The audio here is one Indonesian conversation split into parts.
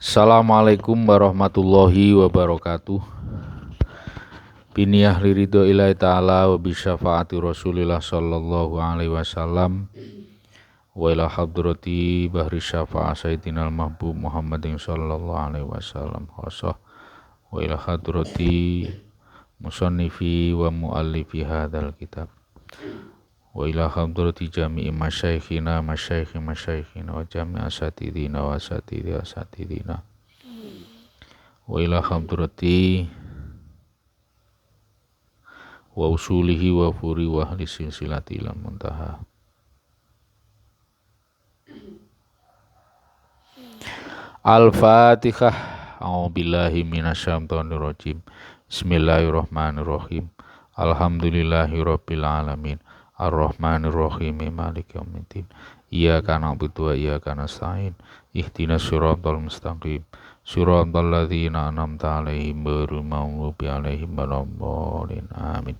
Assalamualaikum warahmatullahi wabarakatuh. Biniyah liridho ilahi ta'ala wa bisyafaati rasulillah sallallahu alaihi wasallam wa ila hadrati bahri syafa'a sayyidinal mahbub Muhammadin sallallahu alaihi wasallam khasah wa ila hadrati musannifi wa muallifi hadzal kitab wa ila hadrati jami'i masyaikhina wa jami'i asatidina wa asatidina wa ila hadrati wa usulihi wa furi wa ahli silsilati ila muntaha. Al-Fatihah. A'udzubillahi minasyaitonir rajim. Bismillahirrahmanirrahim. Alhamdulillahi rabbil alamin. Ar-Rahmanir Rahim. Maliki yaumiddin. Iyyaka na'budu wa iyyaka nasta'in. Ihdinas siratal mustaqim. Siratal ladzina an'amta 'alaihim ghairil maghdubi 'alaihim waladdallin. Amin.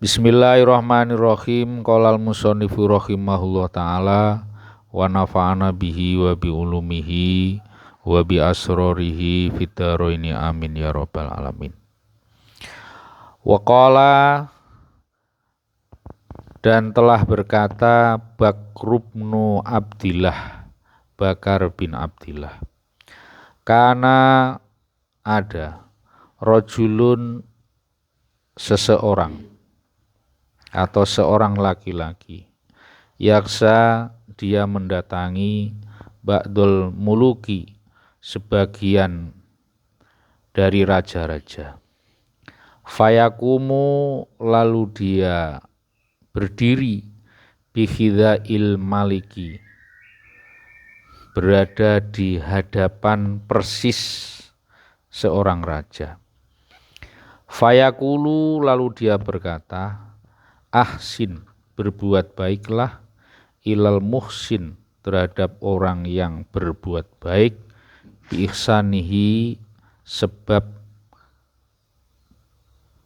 Bismillahirrahmanirrahim. Qalal musannifu rahimahullah ta'ala wa nafa'ana bihi wa bi ulumihi wa bi asrarihi fid dharaini amin ya rabbal alamin. Wa qala, dan telah berkata Bakar bin Abdillah, karena ada rajulun, seseorang atau seorang laki-laki, yaksa, dia mendatangi ba'dul muluki, sebagian dari raja-raja. Fayakumu, lalu dia berdiri, bihidha'il maliki, berada di hadapan persis seorang raja. Fayakulu, lalu dia berkata, ahsin, berbuat baiklah, ilal muhsin, terhadap orang yang berbuat baik, biihsanihi, sebab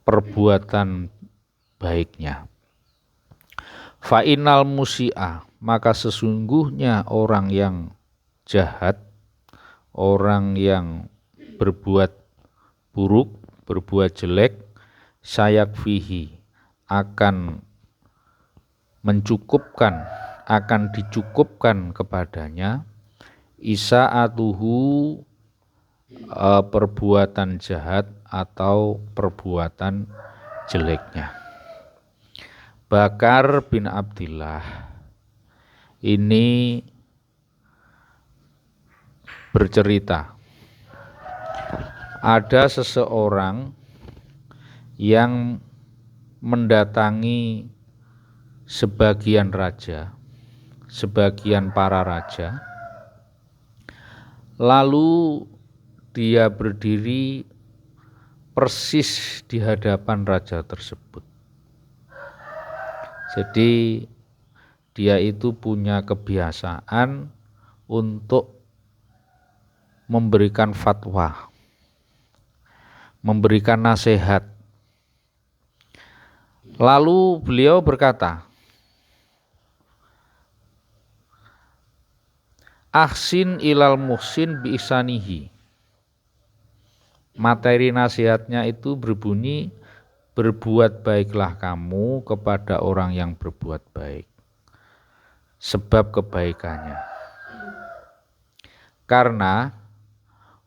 perbuatan baiknya. Fa'inal musi'a, maka sesungguhnya orang yang jahat, orang yang berbuat buruk, berbuat jelek, sayakfihi, akan mencukupkan, akan dicukupkan kepadanya, isa'atuhu, perbuatan jahat atau perbuatan jeleknya. Bakar bin Abdillah ini bercerita, ada seseorang yang mendatangi sebagian raja, sebagian para raja, lalu dia berdiri persis di hadapan raja tersebut. Jadi dia itu punya kebiasaan untuk memberikan fatwa, memberikan nasihat. Lalu beliau berkata, ahsin ilal muhsin bi'isanihi. Materi nasihatnya itu berbunyi, berbuat baiklah kamu kepada orang yang berbuat baik, sebab kebaikannya. Karena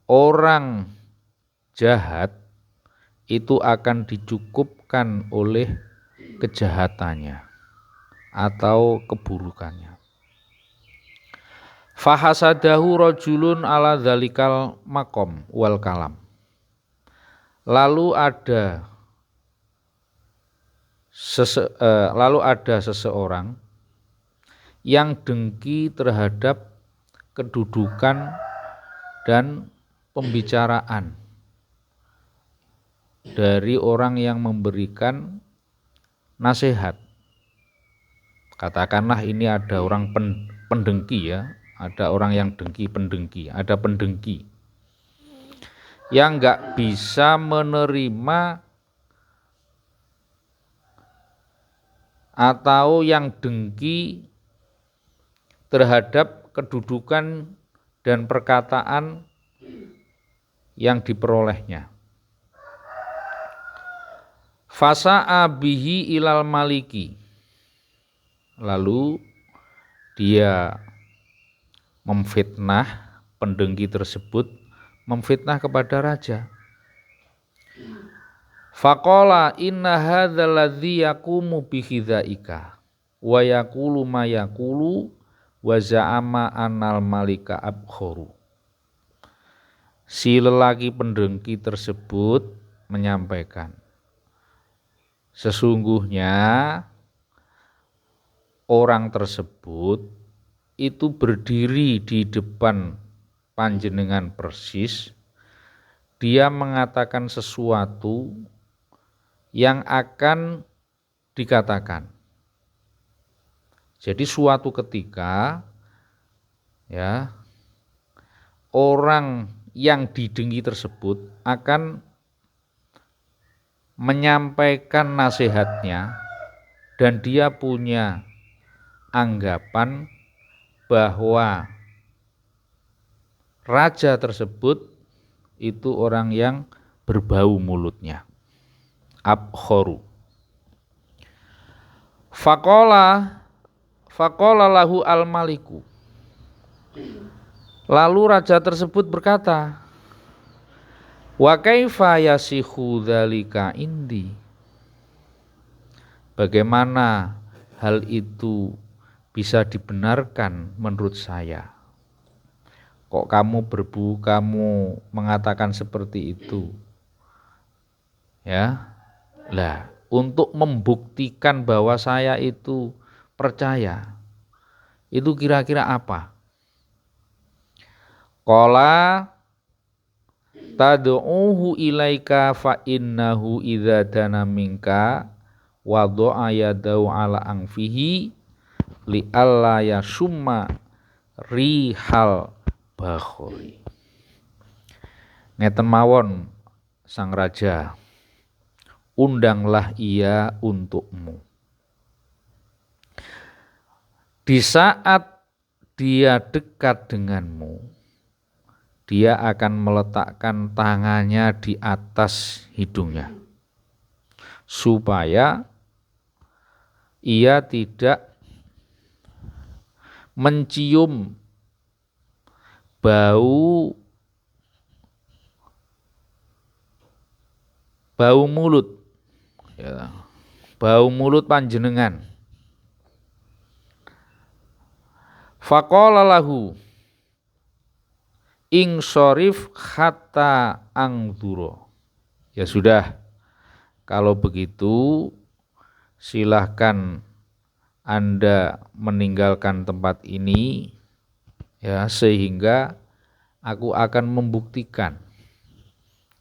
orang jahat itu akan dicukupkan oleh kejahatannya atau keburukannya. Fahasadahu rajulun ala dzalikal maqam wal kalam. Lalu ada seseorang yang dengki terhadap kedudukan dan pembicaraan dari orang yang memberikan nasihat. Katakanlah ini ada orang pendengki ya, ada orang yang pendengki, ada pendengki yang nggak bisa menerima atau yang dengki terhadap kedudukan dan perkataan yang diperolehnya. Fasa'a bihi ilal maliki. Lalu dia memfitnah, pendengki tersebut memfitnah kepada raja. Faqala inna hadzal ladzi yaqumu bi khidzaika wa yaqulu ma yaqulu wa za'ama annal malika abkharu. Si lelaki pendengki tersebut menyampaikan, sesungguhnya orang tersebut itu berdiri di depan panjenengan persis, dia mengatakan sesuatu yang akan dikatakan. Jadi suatu ketika ya orang yang didengki tersebut akan menyampaikan nasihatnya dan dia punya anggapan bahwa raja tersebut itu orang yang berbau mulutnya. Abkhoru. Faqala lahu al-maliku. Lalu raja tersebut berkata, wa kaifa yasihu dzalika indi? Bagaimana hal itu bisa dibenarkan menurut saya? Kok kamu mengatakan seperti itu? Ya. Lah, untuk membuktikan bahwa saya itu percaya, itu kira-kira apa? Qala tad'uhu ilaika fa innahu idza dana minka wa dha'a yadahu ala anfihi li alla yasumma rihal bakhori. Ngeten mawon sang raja, undanglah ia untukmu. Di saat dia dekat denganmu, dia akan meletakkan tangannya di atas hidungnya, supaya ia tidak mencium bau mulut. Ya, bau mulut panjenengan. Faqala lahu ing sorif hatta angduro. Ya sudah, kalau begitu silahkan Anda meninggalkan tempat ini ya, sehingga aku akan membuktikan,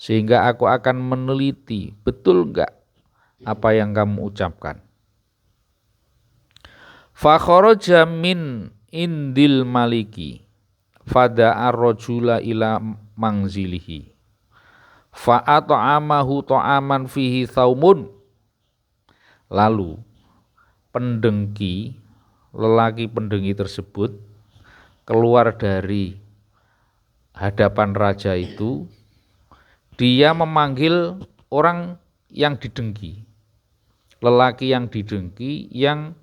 sehingga aku akan meneliti betul enggak apa yang kamu ucapkan. Fa kharaja min indil maliki fada'a rajula ila manzilihi fa at'amahu ta'aman fihi thaumun. Lalu lelaki pendengki tersebut keluar dari hadapan raja itu. Dia memanggil orang yang didengki, lelaki yang didengki yang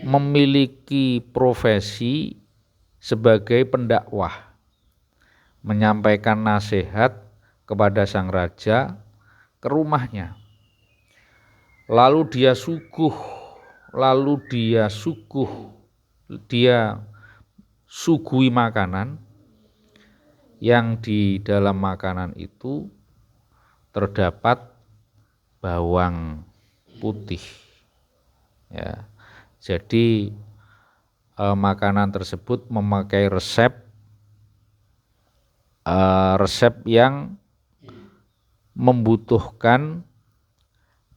memiliki profesi sebagai pendakwah, menyampaikan nasihat kepada sang raja ke rumahnya. Lalu dia suguhi makanan, yang di dalam makanan itu terdapat bawang putih. Ya, jadi makanan tersebut memakai resep yang membutuhkan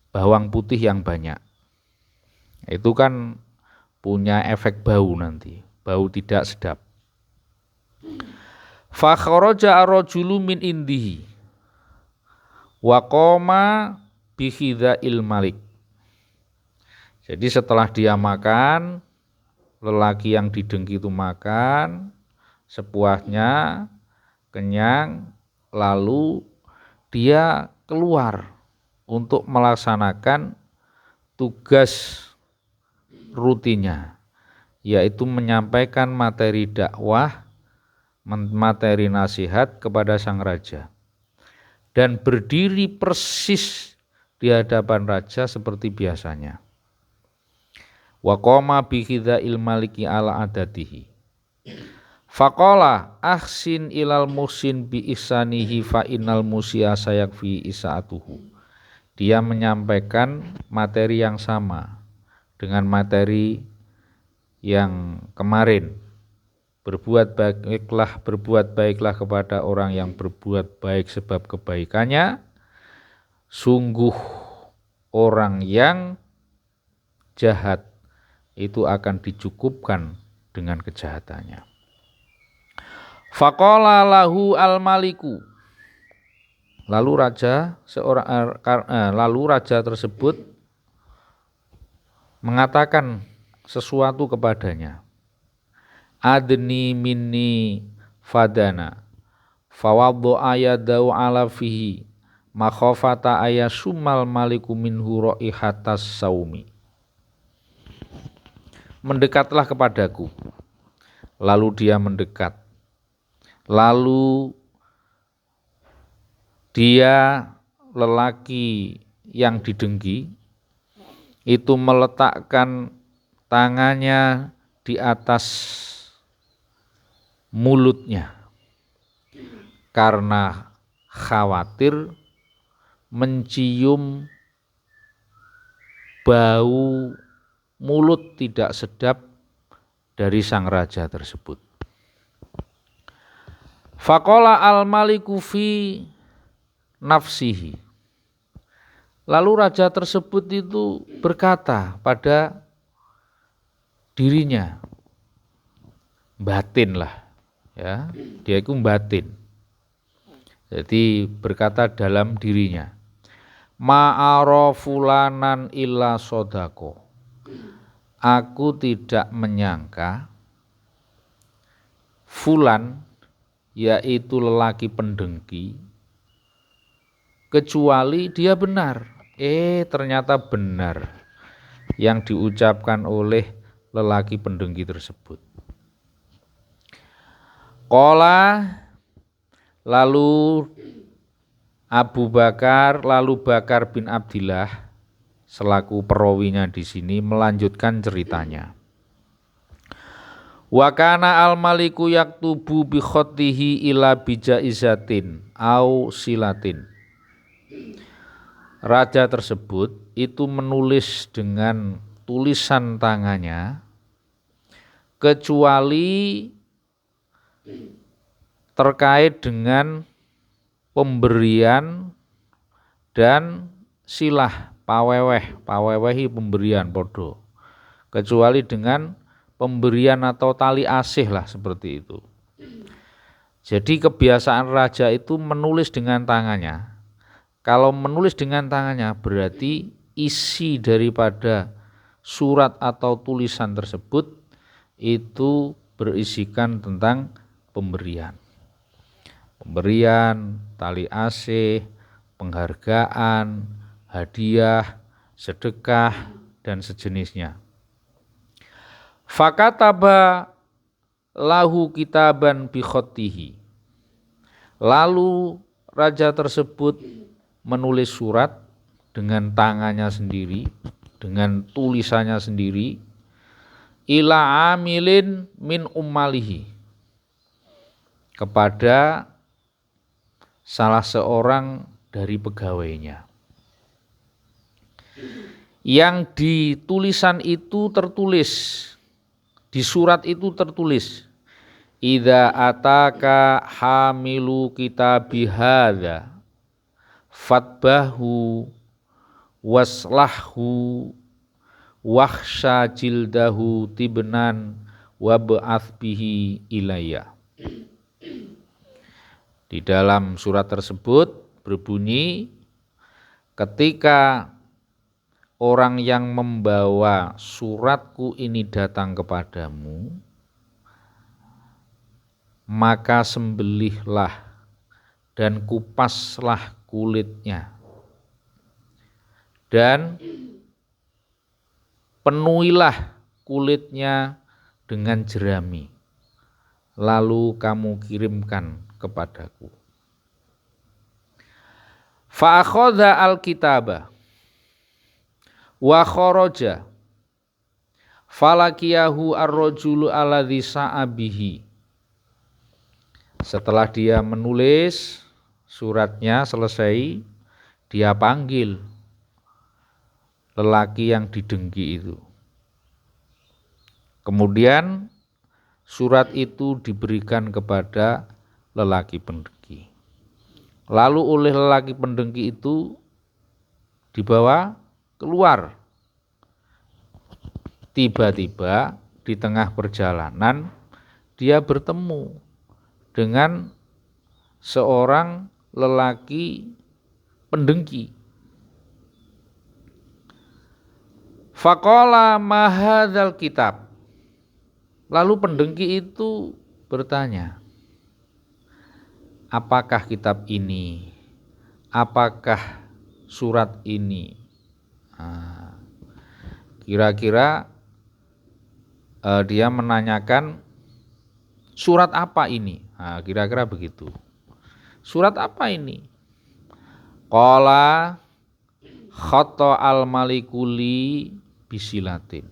bawang putih yang banyak. Itu kan punya efek bau nanti, bau tidak sedap. Fa kharaja ar-rajulu min indihi wa qama bi khidzail malik. Jadi setelah dia makan, lelaki yang didengki itu makan sepuasnya, kenyang, lalu dia keluar untuk melaksanakan tugas rutinnya, yaitu menyampaikan materi dakwah, materi nasihat kepada sang raja, dan berdiri persis di hadapan raja seperti biasanya. Wa qama bi khidha'il maliki ala adatihi. Faqala ahsin ilal musin bi ihsanihi fa innal musia sayakfi isaatuhu. Dia menyampaikan materi yang sama dengan materi yang kemarin. Berbuat baiklah kepada orang yang berbuat baik sebab kebaikannya. Sungguh orang yang jahat itu akan dicukupkan dengan kejahatannya. Faqala lahu al-maliku. Lalu raja tersebut mengatakan sesuatu kepadanya. Adni minni fadana fawaddu ayadau ala fihi makhafata ayasumal maliku minhu raihatas saumi. Mendekatlah kepadaku. Lalu dia mendekat. Lalu dia lelaki yang didengki itu meletakkan tangannya di atas mulutnya karena khawatir mencium bau mulut tidak sedap dari sang raja tersebut. Faqala al-maliku fi nafsihi. Lalu raja tersebut itu berkata pada dirinya, batin lah, ya, dia itu batin. Jadi berkata dalam dirinya, ma'ara fulanan illa sodako. Aku tidak menyangka fulan, yaitu lelaki pendengki, kecuali dia benar. Ternyata benar yang diucapkan oleh lelaki pendengki tersebut. Qala, lalu Bakar bin Abdillah selaku perawinya di sini melanjutkan ceritanya. Wa kana al-maliku yaktubu bi khottihi ila bijaizatin au silatin. Raja tersebut itu menulis dengan tulisan tangannya kecuali terkait dengan pemberian dan silah, pawewehi pemberian podo, kecuali dengan pemberian atau tali asih lah seperti itu. Jadi kebiasaan raja itu menulis dengan tangannya. Kalau menulis dengan tangannya berarti isi daripada surat atau tulisan tersebut itu berisikan tentang pemberian. Pemberian, tali asih, penghargaan, hadiah, sedekah, dan sejenisnya. Fakataba lahu kitaban bi khottihi. Lalu raja tersebut menulis surat dengan tangannya sendiri, dengan tulisannya sendiri, ila amilin min ummalihi, kepada salah seorang dari pegawainya. Yang di tulisan itu tertulis, di surat itu tertulis, idza ataka hamilu kitabi hadza fatbahu waslahu wakhsha jildahu tibnan wab'ath bihi ilayya. Di dalam surat tersebut berbunyi, ketika orang yang membawa suratku ini datang kepadamu, maka sembelihlah dan kupaslah kulitnya dan penuhilah kulitnya dengan jerami, lalu kamu kirimkan kepadaku. Fa akhadha al-kitaba wa kharaja falakiyahu ar-rajulu alladhi sa'abihi. Setelah dia menulis suratnya selesai, dia panggil lelaki yang didengki itu. Kemudian surat itu diberikan kepada lelaki pendengki. Lalu oleh lelaki pendengki itu dibawa keluar. Tiba-tiba di tengah perjalanan dia bertemu dengan seorang lelaki pendengki. Faqala ma hadzal kitab. Lalu pendengki itu bertanya, apakah kitab ini? Apakah surat ini? Kira-kira dia menanyakan surat apa ini? Kira-kira begitu. Surat apa ini? Qala khata al-malikuli bisilatin.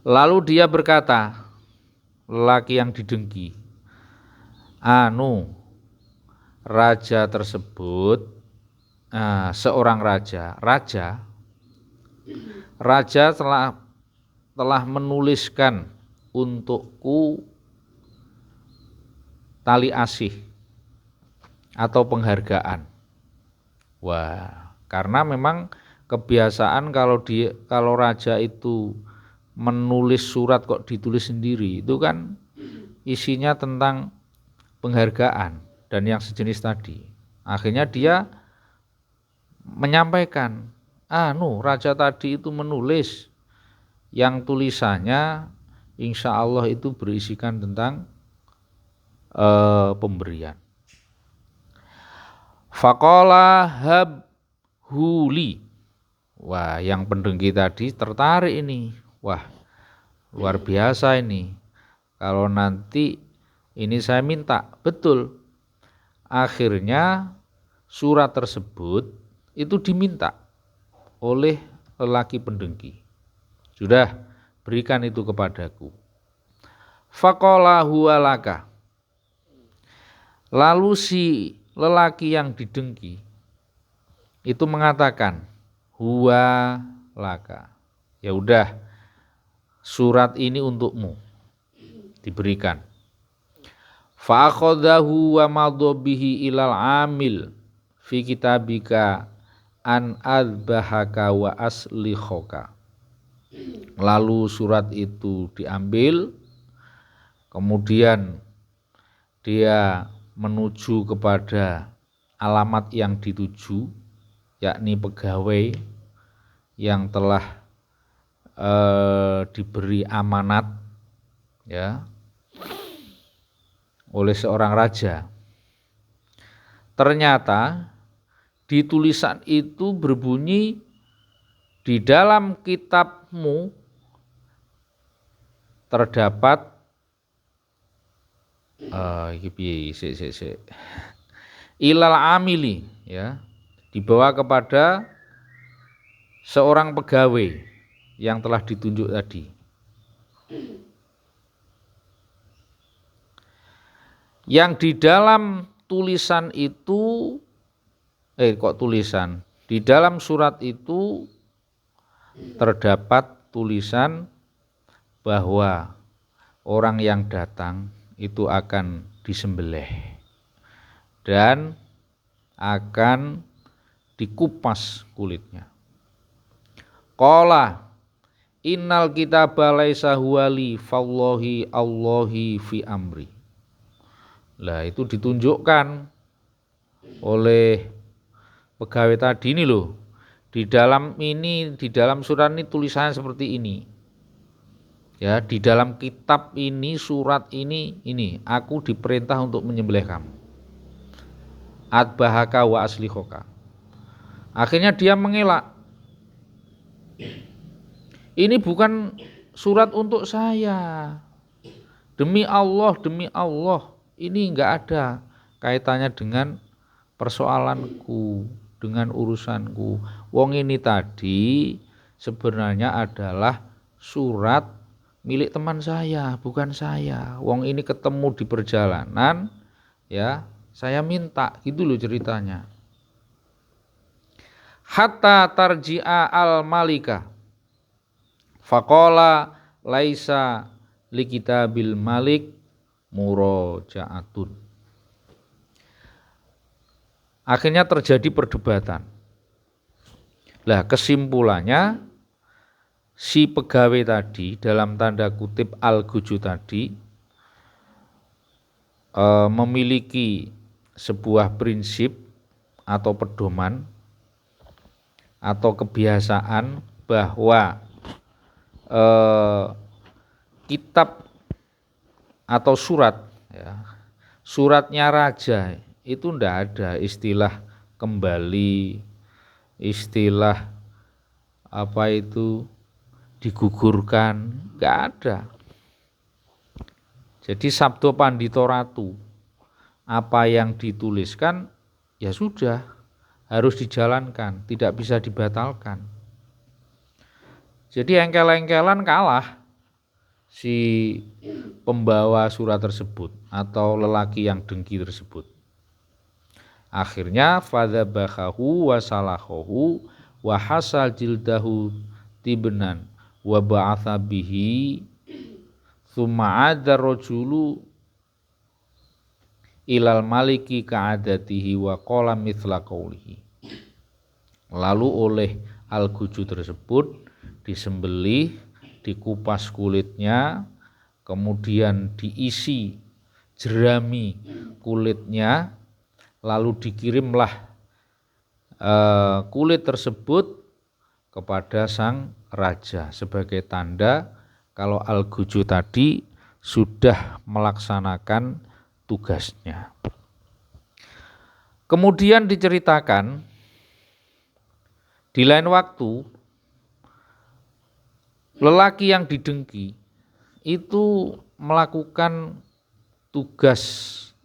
Lalu dia berkata, lelaki yang didengki, raja tersebut, seorang raja telah menuliskan untukku tali asih atau penghargaan. Wah, karena memang kebiasaan kalau raja itu menulis surat kok ditulis sendiri, itu kan isinya tentang penghargaan dan yang sejenis tadi. Akhirnya dia menyampaikan, raja tadi itu menulis yang tulisannya insya Allah itu berisikan tentang pemberian. Faqala habhuli. Wah, yang pendengki tadi tertarik ini. Wah, luar biasa ini. Kalau nanti ini saya minta, betul. Akhirnya surat tersebut itu diminta oleh lelaki pendengki. Sudah, berikan itu kepadaku. Faqala huwa laka. Lalu si lelaki yang didengki itu mengatakan, huwa laka. Ya udah, surat ini untukmu, diberikan. Fa akhadahu wa madha bihi ilal amil fi kitabika an adbahaka wa aslikhaka. Lalu surat itu diambil, kemudian dia menuju kepada alamat yang dituju, yakni pegawai yang telah diberi amanat ya oleh seorang raja. Ternyata di tulisan itu berbunyi, di dalam kitabmu terdapat ilal amili, ya, dibawa kepada seorang pegawai yang telah ditunjuk tadi. Yang di dalam tulisan itu di dalam surat itu terdapat tulisan bahwa orang yang datang itu akan disembelih dan akan dikupas kulitnya. Qala innal kitaba laisa huwali fallahi Allahi fi amri. Lah itu ditunjukkan oleh pegawai tadi ini loh. Di dalam surat ini tulisannya seperti ini. Ya, di dalam kitab ini, surat ini, aku diperintah untuk menyembelih kamu. Adbahaka wa aslihoka. Akhirnya dia mengelak. Ini bukan surat untuk saya. Demi Allah, ini enggak ada kaitannya dengan persoalanku, dengan urusanku. Wong ini tadi sebenarnya adalah surat milik teman saya, bukan saya. Wong ini ketemu di perjalanan, ya, saya minta, gitu loh ceritanya. Hatta tarji'a al-malika. Faqala laisa likitabil malik muroja'atun. Akhirnya terjadi perdebatan. Lah kesimpulannya si pegawai tadi dalam tanda kutip al-guju tadi memiliki sebuah prinsip atau pedoman atau kebiasaan bahwa kitab atau surat, ya, suratnya raja itu ndak ada istilah kembali, istilah apa itu digugurkan, nggak ada. Jadi sabdo pandito ratu, apa yang dituliskan ya sudah harus dijalankan, tidak bisa dibatalkan. Jadi engkel-engkelan kalah si pembawa surat tersebut atau lelaki yang dengki tersebut. Akhirnya fadzabahu wa salahahu wa hasal jildahu tibnan wa ba'atha bihi tsumma adar rajulu ilal maliki ka'adatihi wa qala mithla qawlihi. Lalu oleh al-guju tersebut disembelih, dikupas kulitnya, kemudian diisi jerami kulitnya, lalu dikirimlah kulit tersebut kepada sang raja sebagai tanda kalau al-guju tadi sudah melaksanakan tugasnya. Kemudian diceritakan di lain waktu lelaki yang didengki itu melakukan tugas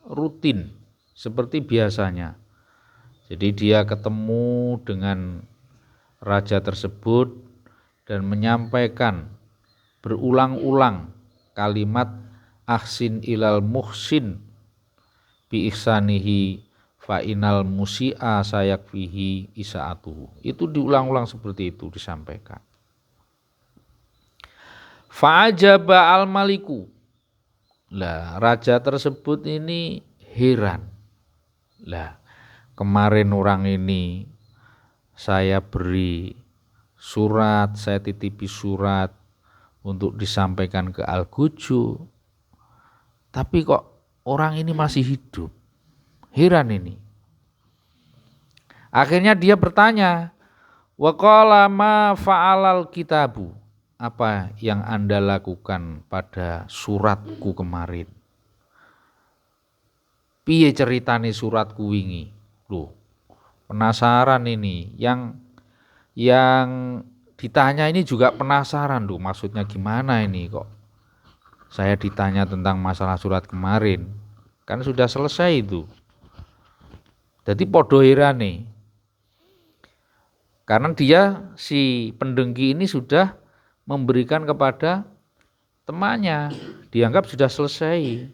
rutin seperti biasanya. Jadi dia ketemu dengan raja tersebut dan menyampaikan berulang-ulang kalimat ahsin ilal muhsin bi ihsanihi fa inal musi'a sayakfihi isaatuhu. Itu diulang-ulang seperti itu disampaikan. Fa'ajaba al-maliku. Lah, raja tersebut ini heran. Lah, kemarin orang ini saya beri surat, saya titipi surat untuk disampaikan ke al-guju. Tapi kok orang ini masih hidup. Heran ini. Akhirnya dia bertanya, wa qala ma fa'alal kitabu. Apa yang Anda lakukan pada suratku kemarin? Piye ceritane suratku wingi? Loh, penasaran ini. Yang ditanya ini juga penasaran loh, maksudnya gimana ini kok? Saya ditanya tentang masalah surat kemarin. Kan sudah selesai itu. Jadi podo herane. Karena dia si pendengki ini sudah memberikan kepada temannya, dianggap sudah selesai,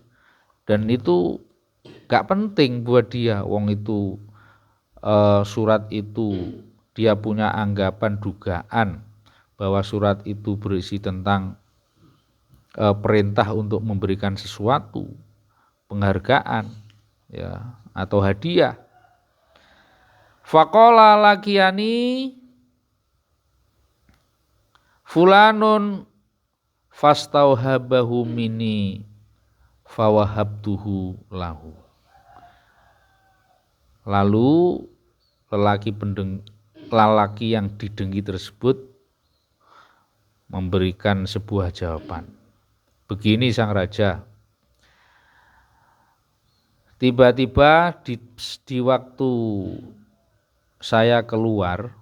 dan itu gak penting buat dia. Wong itu surat itu dia punya anggapan dugaan bahwa surat itu berisi tentang perintah untuk memberikan sesuatu, penghargaan, ya, atau hadiah. Faqala lakiyani fulanun fastauhabahu mini fawahabtuhu lahu. Lalu lalaki yang didengki tersebut memberikan sebuah jawaban. Begini sang raja, tiba-tiba di waktu saya keluar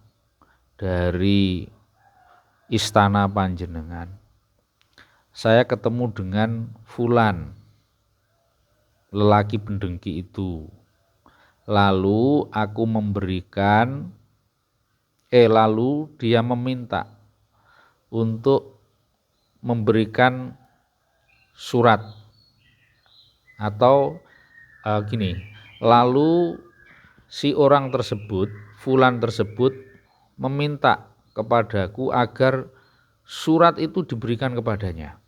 dari istana panjenengan, saya ketemu dengan Fulan, lelaki pendengki itu. Lalu aku memberikan, lalu dia meminta untuk memberikan surat atau gini. Lalu si orang tersebut, Fulan tersebut meminta kepadaku agar surat itu diberikan kepadanya.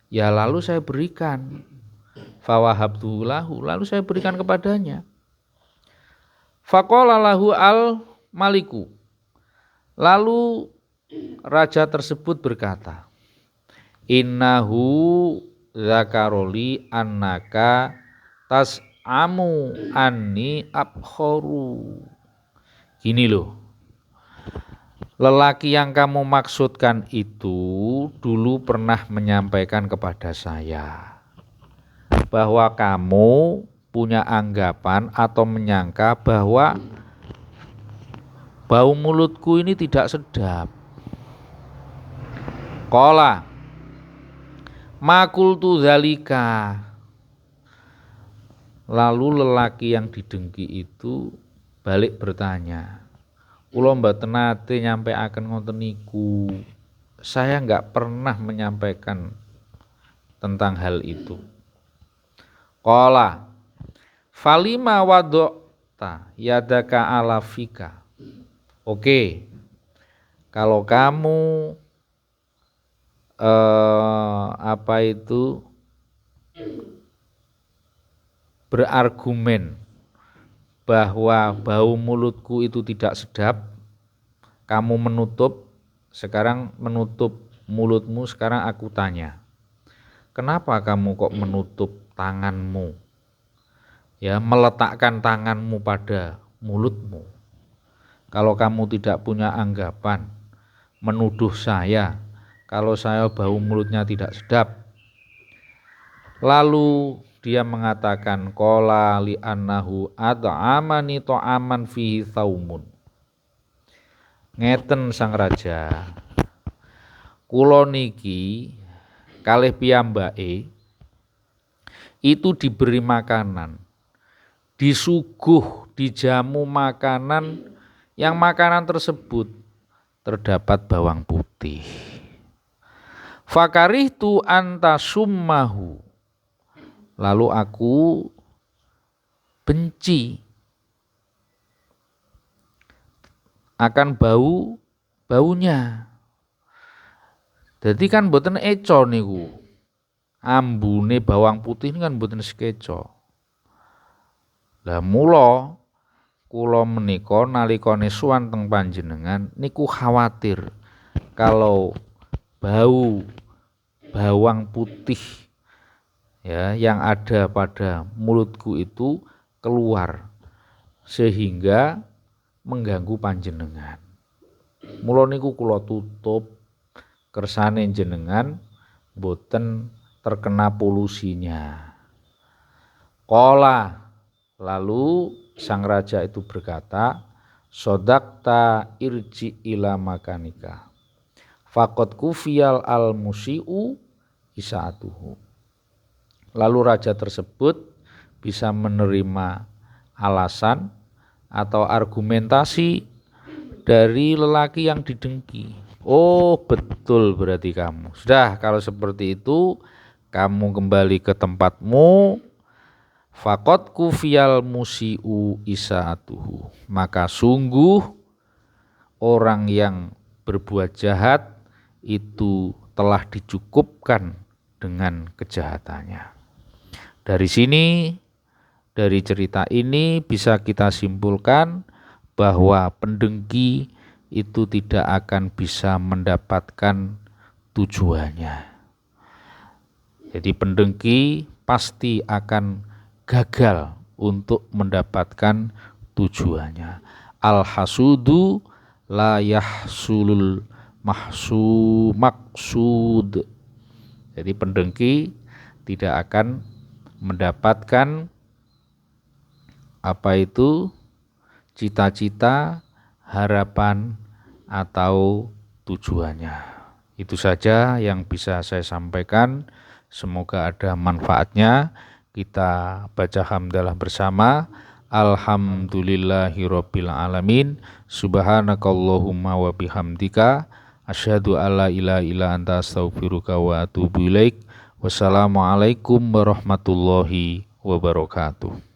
Ya lalu saya berikan. Fawahabtu lahu, lalu saya berikan kepadanya. Faqala lahu al maliku. Lalu raja tersebut berkata, innahu zakaroli annaka tas'amu anni abkhoru. Gini loh, lelaki yang kamu maksudkan itu dulu pernah menyampaikan kepada saya bahwa kamu punya anggapan atau menyangka bahwa bau mulutku ini tidak sedap. Qala makultu zalika. Lalu lelaki yang didengki itu balik bertanya, kula mboten nate nyampaiaken ngoten niku. Saya enggak pernah menyampaikan tentang hal itu. Qala falima wadokta yadaka ala fika. Oke, kalau kamu berargumen bahwa bau mulutku itu tidak sedap, kamu sekarang menutup mulutmu. Sekarang aku tanya, kenapa kamu kok menutup tanganmu? Ya, meletakkan tanganmu pada mulutmu. Kalau kamu tidak punya anggapan menuduh saya kalau saya bau mulutnya tidak sedap. Lalu dia mengatakan qala li annahu at'amani ta'aman fihi thaumun. Ngeten sang raja, kula niki kalih piyambake itu diberi makanan, disuguh, dijamu makanan yang makanan tersebut terdapat bawang putih. Fakarihtu anta summahu. Lalu aku benci akan baunya. Jadi kan mboten eco niku. Ambune bawang putih ini kan mboten sekeco. Lah mula kula menika nalikane suwan teng panjenengan niku khawatir kalau bau bawang putih ya yang ada pada mulutku itu keluar sehingga mengganggu panjenengan. Mula niku kula tutup kersane jenengan boten terkena polusinya. Qala, lalu sang raja itu berkata, sodakta irji ila makanika faqad kufiyal al musiu isaatuhu. Lalu raja tersebut bisa menerima alasan atau argumentasi dari lelaki yang didengki. Oh betul berarti kamu. Sudah kalau seperti itu kamu kembali ke tempatmu. Faqad kufiyal musiu isaatuhu. Maka sungguh orang yang berbuat jahat itu telah dicukupkan dengan kejahatannya. Dari sini, dari cerita ini bisa kita simpulkan bahwa pendengki itu tidak akan bisa mendapatkan tujuannya. Jadi pendengki pasti akan gagal untuk mendapatkan tujuannya. Al-hasudu la yahsulul maksud. Jadi pendengki tidak akan mendapatkan apa itu cita-cita, harapan atau tujuannya. Itu saja yang bisa saya sampaikan. Semoga ada manfaatnya. Kita baca hamdalah bersama. Alhamdulillahirabbil alamin. Subhanakallahumma wa bihamdika asyhadu alla ilaha illa anta astaghfiruka wa atubu ilaik. Wassalamualaikum warahmatullahi wabarakatuh.